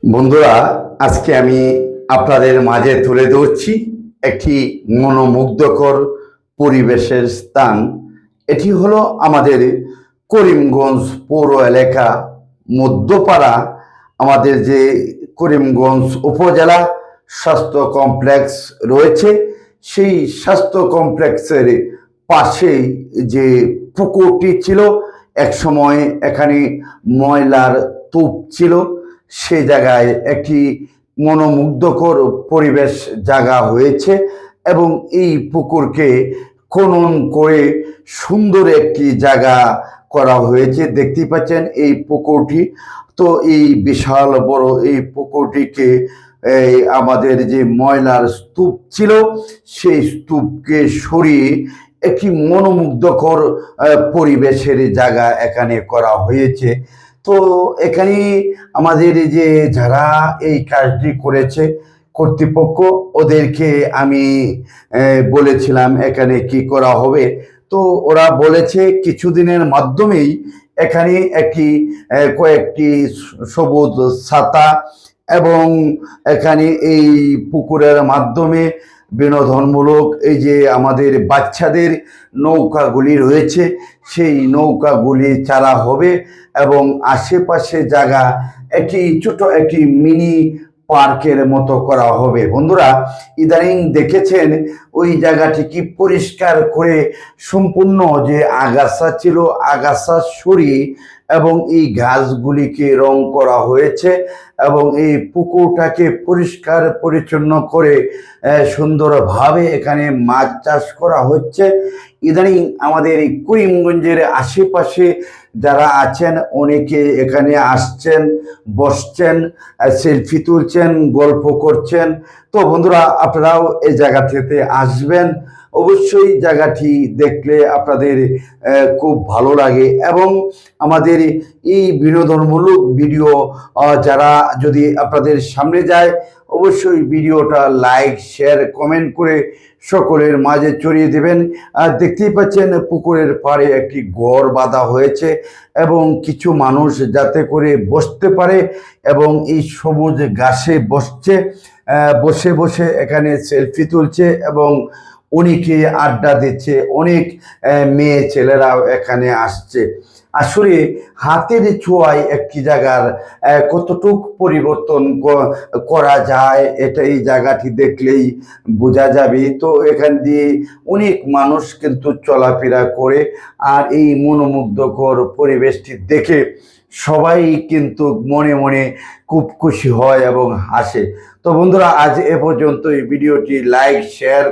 বন্ধুরা, আজকে আমি আপনাদের মাঝে তুলে ধরছি একটি মনোমুগ্ধকর পরিবেশের স্থান। এটি হলো আমাদের করিমগঞ্জ পৌর এলাকা মধ্যপাড়া। আমাদের যে করিমগঞ্জ উপজেলা স্বাস্থ্য কমপ্লেক্স রয়েছে, সেই স্বাস্থ্য কমপ্লেক্সের পাশেই যে পুকুরটি ছিল, একসময় এখানে ময়লার স্তূপ ছিল। সে জায়গায় একটি মনোমুগ্ধকর পরিবেশ জায়গা হয়েছে এবং এই পুকুরকে খনন করে সুন্দর একটি জায়গা করা হয়েছে। দেখতেই পাচ্ছেন এই পুকুরটি। তো এই বিশাল বড় এই পুকুরটিকে আমাদের যে ময়লার স্তূপ ছিল, সেই স্তূপকে সরিয়ে একটি মনোমুগ্ধকর পরিবেশের জায়গা এখানে করা হয়েছে। তো এখানে আমাদের যে যারা এই কাজটি করেছে কর্তৃপক্ষ, ওদেরকে আমি বলেছিলাম এখানে কি করা হবে। তো ওরা বলেছে কিছুদিনের মাধ্যমেই এখানে একটি কয়েকটি সবুজ ছাতা এবং এখানে এই পুকুরের মাধ্যমে বিনোদনমূলক এই যে আমাদের বাচ্চাদের নৌকাগুলি রয়েছে, সেই নৌকাগুলি চালা হবে এবং আশেপাশে জায়গা একটি ছোট একটি মিনি পার্কের মতো করা হবে। বন্ধুরা, ইদানিং দেখেছেন ওই জায়গাটি কি পরিষ্কার করে সম্পূর্ণ যে আগাছা ছিল, আগাছা সরিয়ে এবং এই গাছগুলিকে রং করা হয়েছে এবং এই পুকুরটাকে পরিষ্কার পরিচ্ছন্ন করে সুন্দরভাবে এখানে মাছ চাষ করা হচ্ছে। ইদানিং আমাদের এই করিমগঞ্জের আশেপাশে যারা আছেন অনেকে এখানে আসছেন, বসছেন, সেলফি তুলছেন, গল্প করছেন। তো বন্ধুরা, আপনারাও এই জায়গাটিতে আসবেন। অবশ্যই জায়গাটি দেখলে আপনাদের খুব ভালো লাগে এবং আমাদের এই বিনোদনমূলক ভিডিও যারা যদি আপনাদের সামনে যায়, অবশ্যই ভিডিওটা লাইক, শেয়ার, কমেন্ট করে সকলের মাঝে ছড়িয়ে দেবেন। আর দেখতেই পাচ্ছেন পুকুরের পাড়ে একটি ঘর বাঁধা হয়েছে এবং কিছু মানুষ যাতে করে বসতে পারে এবং এই সবুজ ঘাসে বসছে, বসে বসে এখানে সেলফি তুলছে এবং অনেকে আড্ডা দিচ্ছে। অনেক মেয়ে ছেলেরাও এখানে আসছে। আসলে হাতের ছোঁয়ায় একটি জায়গার কতটুক পরিবর্তন করা যায়, এটা এই জায়গাটি দেখলেই বোঝা যাবে। তো এখান দিয়ে অনেক মানুষ কিন্তু চলাফেরা করে আর এই মনোমুগ্ধকর পরিবেশটি দেখে সবাই কিন্তু মনে মনে খুব খুশি হয় এবং হাসে। তো বন্ধুরা, আজ এ পর্যন্ত। এই ভিডিওটি লাইক, শেয়ার